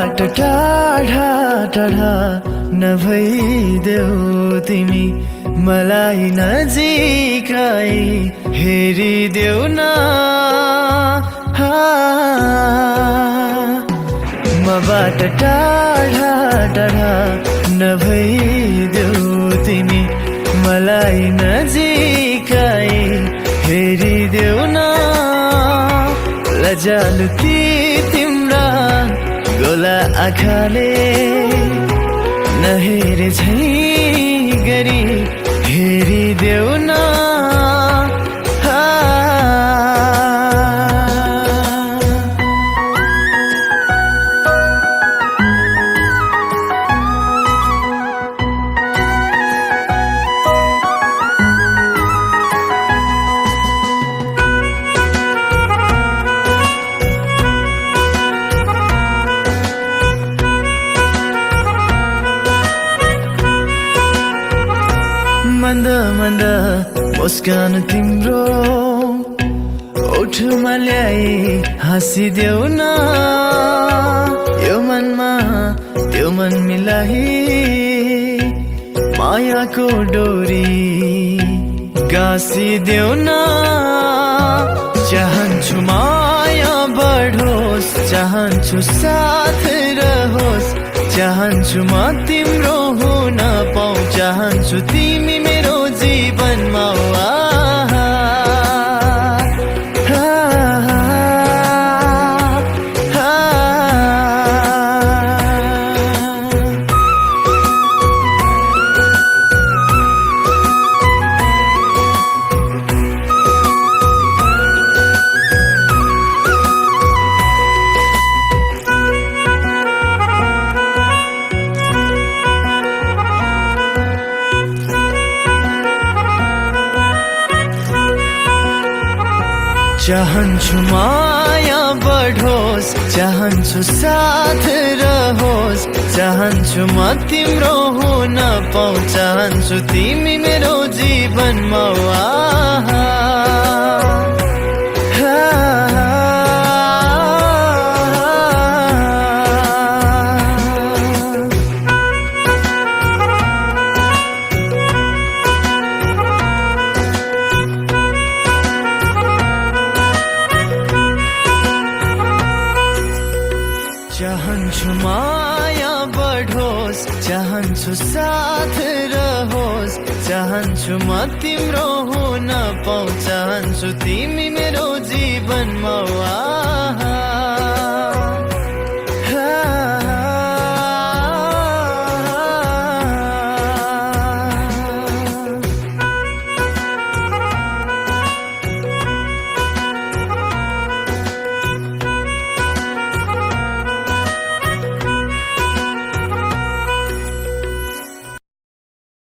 मबाट टाढा टाढा नभइदेऊ तिमी मलाई नजिकै हेरिदेऊ न मबाट टाढा टाढा नभइदेऊ तिमी मलाई नजिकै हेरिदेऊ न लजालु ती तिम्रा गोला आँखाले नहेरे झै गरी हेरिदेऊ न मन्द मन्द मुस्कान तिम्रो ओठमा ल्याई हाँसिदेऊ न यो मनमा त्यो मन मिलाई मायाको डोरी गाँसिदेऊ न चाहन्छु माया बढोस् चाहन्छु साथ रहोस् चाहन्छु म तिम्रो हुन पाऊ चाहन्छु तिमी मेरो जीवनमा चाहन्छु माया बढोस् चाहन्छु साथ रहोस् चाहन्छु म तिम्रो हुन पाऊ चाहन्छु तिमी मेरो जीवनमा चाहन्छु माया बढोस् चाहन्छु साथ रहोस् चाहन्छु म तिम्रो हुन पाऊ चाहन्छु तिमी मेरो जीवनमा